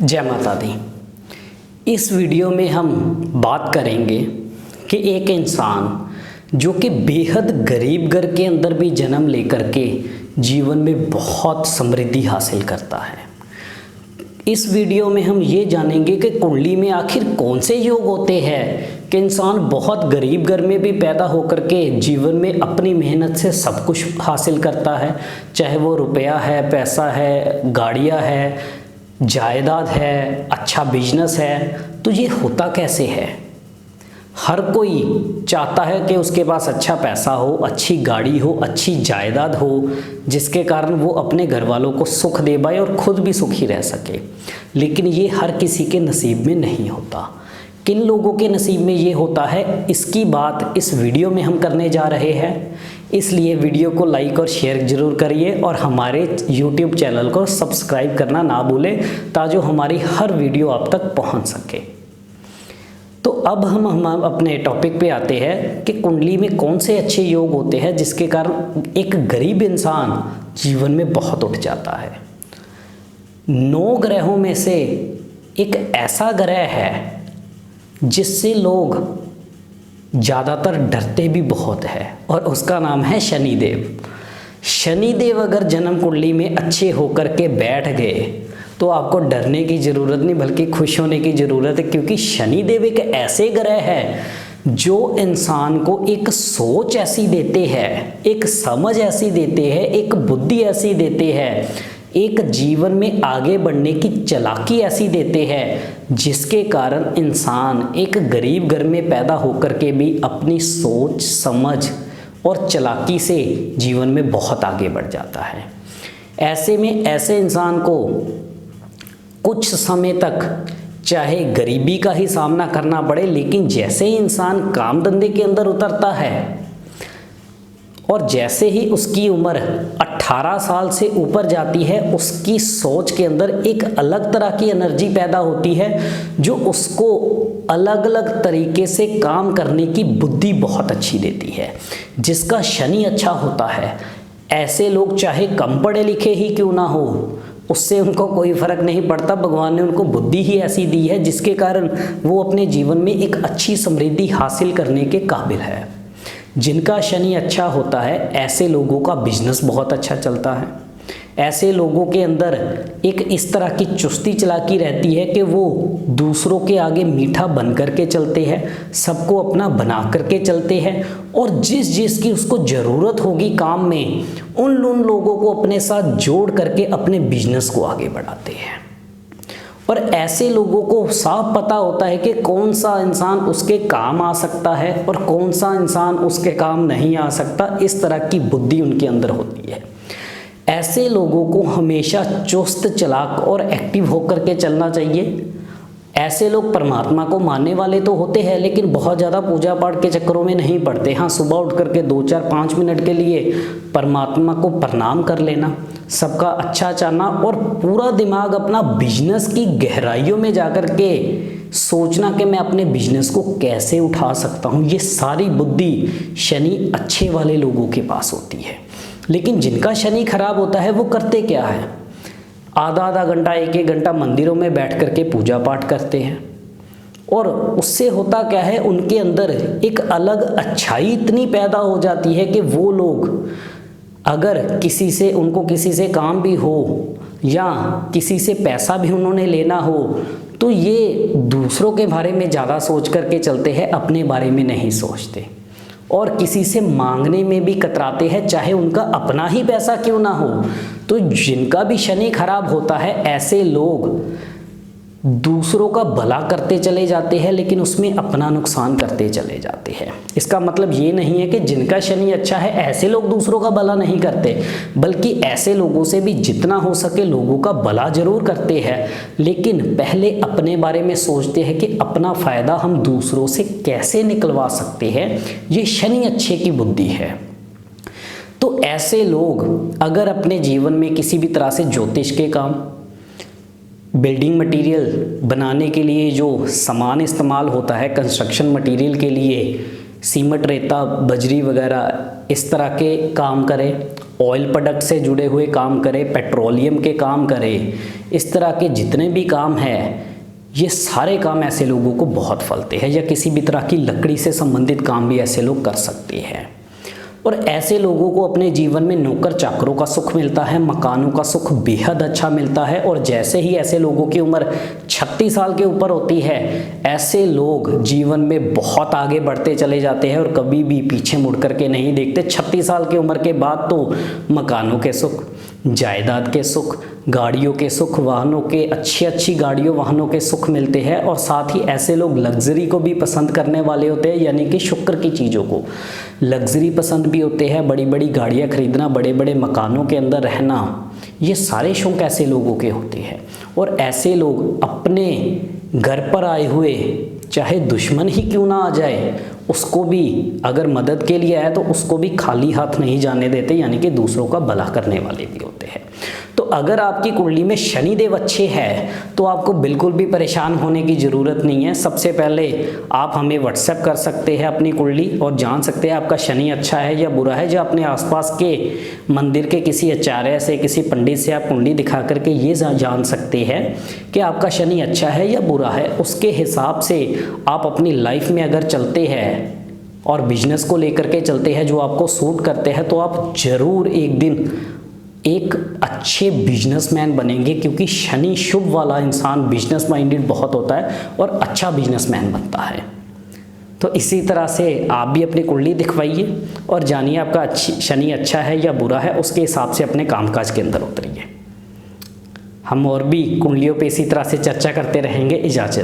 जय माता दी। इस वीडियो में हम बात करेंगे कि एक इंसान जो कि बेहद गरीब घर के अंदर भी जन्म लेकर के जीवन में बहुत समृद्धि हासिल करता है। इस वीडियो में हम ये जानेंगे कि कुंडली में आखिर कौन से योग होते हैं कि इंसान बहुत गरीब घर में भी पैदा होकर के जीवन में अपनी मेहनत से सब कुछ हासिल करता है, चाहे वो रुपया है, पैसा है, गाड़ियाँ है, जायदाद है, अच्छा बिजनेस है। तो ये होता कैसे है? हर कोई चाहता है कि उसके पास अच्छा पैसा हो, अच्छी गाड़ी हो, अच्छी जायदाद हो, जिसके कारण वो अपने घर वालों को सुख दे पाए और खुद भी सुखी रह सके। लेकिन ये हर किसी के नसीब में नहीं होता। किन लोगों के नसीब में ये होता है, इसकी बात इस वीडियो में हम करने जा रहे हैं। इसलिए वीडियो को लाइक और शेयर ज़रूर करिए और हमारे YouTube चैनल को सब्सक्राइब करना ना भूलें ताकि हमारी हर वीडियो आप तक पहुंच सके। तो अब हम अपने टॉपिक पे आते हैं कि कुंडली में कौन से अच्छे योग होते हैं जिसके कारण एक गरीब इंसान जीवन में बहुत उठ जाता है। 9 ग्रहों में से एक ऐसा ग्रह है जिससे लोग ज़्यादातर डरते भी बहुत है और उसका नाम है शनिदेव। शनिदेव अगर जन्म कुंडली में अच्छे होकर के बैठ गए तो आपको डरने की ज़रूरत नहीं बल्कि खुश होने की ज़रूरत है, क्योंकि शनिदेव एक ऐसे ग्रह है जो इंसान को एक सोच ऐसी देते हैं, एक समझ ऐसी देते हैं, एक बुद्धि ऐसी देते हैं, एक जीवन में आगे बढ़ने की चालाकी ऐसी देते हैं जिसके कारण इंसान एक गरीब घर में पैदा होकर के भी अपनी सोच, समझ और चालाकी से जीवन में बहुत आगे बढ़ जाता है। ऐसे में ऐसे इंसान को कुछ समय तक चाहे गरीबी का ही सामना करना पड़े, लेकिन जैसे ही इंसान काम धंधे के अंदर उतरता है और जैसे ही उसकी उम्र 18 साल से ऊपर जाती है, उसकी सोच के अंदर एक अलग तरह की एनर्जी पैदा होती है जो उसको अलग अलग तरीके से काम करने की बुद्धि बहुत अच्छी देती है। जिसका शनि अच्छा होता है, ऐसे लोग चाहे कम पढ़े लिखे ही क्यों ना हो, उससे उनको कोई फर्क नहीं पड़ता। भगवान ने उनको बुद्धि ही ऐसी दी है जिसके कारण वो अपने जीवन में एक अच्छी समृद्धि हासिल करने के काबिल है। जिनका शनि अच्छा होता है ऐसे लोगों का बिजनेस बहुत अच्छा चलता है। ऐसे लोगों के अंदर एक इस तरह की चुस्ती चालाकी रहती है कि वो दूसरों के आगे मीठा बन करके चलते हैं, सबको अपना बना करके चलते हैं और जिस जिस की उसको ज़रूरत होगी काम में उन लोगों को अपने साथ जोड़ करके अपने बिजनेस को आगे बढ़ाते हैं। और ऐसे लोगों को साफ पता होता है कि कौन सा इंसान उसके काम आ सकता है और कौन सा इंसान उसके काम नहीं आ सकता। इस तरह की बुद्धि उनके अंदर होती है। ऐसे लोगों को हमेशा चुस्त, चालाक और एक्टिव होकर के चलना चाहिए। ऐसे लोग परमात्मा को मानने वाले तो होते हैं लेकिन बहुत ज़्यादा पूजा पाठ के चक्करों में नहीं पड़ते। हाँ, सुबह उठ करके 2, 4, 5 मिनट के लिए परमात्मा को प्रणाम कर लेना, सबका अच्छा चाहना और पूरा दिमाग अपना बिजनेस की गहराइयों में जाकर के सोचना कि मैं अपने बिजनेस को कैसे उठा सकता हूँ। ये सारी बुद्धि शनि अच्छे वाले लोगों के पास होती है। लेकिन जिनका शनि खराब होता है वो करते क्या है, आधा घंटा, 1 घंटा मंदिरों में बैठ करके पूजा पाठ करते हैं और उससे होता क्या है, उनके अंदर एक अलग अच्छाई इतनी पैदा हो जाती है कि वो लोग अगर उनको किसी से काम भी हो या किसी से पैसा भी उन्होंने लेना हो तो ये दूसरों के बारे में ज़्यादा सोच करके चलते हैं, अपने बारे में नहीं सोचते और किसी से मांगने में भी कतराते हैं, चाहे उनका अपना ही पैसा क्यों ना हो। तो जिनका भी शनि खराब होता है ऐसे लोग दूसरों का भला करते चले जाते हैं लेकिन उसमें अपना नुकसान करते चले जाते हैं। इसका मतलब ये नहीं है कि जिनका शनि अच्छा है ऐसे लोग दूसरों का भला नहीं करते, बल्कि ऐसे लोगों से भी जितना हो सके लोगों का भला जरूर करते हैं, लेकिन पहले अपने बारे में सोचते हैं कि अपना फ़ायदा हम दूसरों से कैसे निकलवा सकते हैं। ये शनि अच्छे की बुद्धि है। तो ऐसे लोग अगर अपने जीवन में किसी भी तरह से ज्योतिष के काम, बिल्डिंग मटेरियल बनाने के लिए जो सामान इस्तेमाल होता है, कंस्ट्रक्शन मटेरियल के लिए सीमेंट, रेता, बजरी वगैरह इस तरह के काम करें ऑयल प्रोडक्ट से जुड़े हुए काम करे, पेट्रोलियम के काम करे, इस तरह के जितने भी काम हैं, ये सारे काम ऐसे लोगों को बहुत फलते हैं। या किसी भी तरह की लकड़ी से संबंधित काम भी ऐसे लोग कर सकते हैं। और ऐसे लोगों को अपने जीवन में नौकर चाकरों का सुख मिलता है, मकानों का सुख बेहद अच्छा मिलता है। और जैसे ही ऐसे लोगों की उम्र 36 साल के ऊपर होती है, ऐसे लोग जीवन में बहुत आगे बढ़ते चले जाते हैं और कभी भी पीछे मुड़ करके नहीं देखते। 36 साल की उम्र के बाद तो मकानों के सुख, जायदाद के सुख, गाड़ियों के सुख, वाहनों के अच्छी गाड़ियों वाहनों के सुख मिलते हैं। और साथ ही ऐसे लोग लग्जरी को भी पसंद करने वाले होते हैं, यानी कि शुक्र की चीज़ों को लग्जरी पसंद भी होते हैं। बड़ी बड़ी गाड़ियाँ खरीदना, बड़े बड़े मकानों के अंदर रहना, ये सारे शौक ऐसे लोगों के होते हैं। और ऐसे लोग अपने घर पर आए हुए चाहे दुश्मन ही क्यों ना आ जाए, उसको भी अगर मदद के लिए आए तो उसको भी खाली हाथ नहीं जाने देते, यानी कि दूसरों का भला करने वाले भी होते हैं। तो अगर आपकी कुंडली में शनिदेव अच्छे हैं तो आपको बिल्कुल भी परेशान होने की ज़रूरत नहीं है। सबसे पहले आप हमें व्हाट्सएप कर सकते हैं अपनी कुंडली और जान सकते हैं आपका शनि अच्छा है या बुरा है। जो अपने आसपास के मंदिर के किसी आचार्य से, किसी पंडित से आप कुंडली दिखा करके ये जान सकते हैं कि आपका शनि अच्छा है या बुरा है। उसके हिसाब से आप अपनी लाइफ में अगर चलते हैं और बिजनेस को लेकर के चलते हैं जो आपको सूट करते हैं, तो आप ज़रूर एक दिन एक अच्छे बिजनेसमैन बनेंगे। क्योंकि शनि शुभ वाला इंसान बिजनेस माइंडेड बहुत होता है और अच्छा बिजनेसमैन बनता है। तो इसी तरह से आप भी अपनी कुंडली दिखवाइए और जानिए आपका शनि अच्छा है या बुरा है, उसके हिसाब से अपने कामकाज के अंदर उतरिए। हम और भी कुंडलियों पे इसी तरह से चर्चा करते रहेंगे। इजाज़त।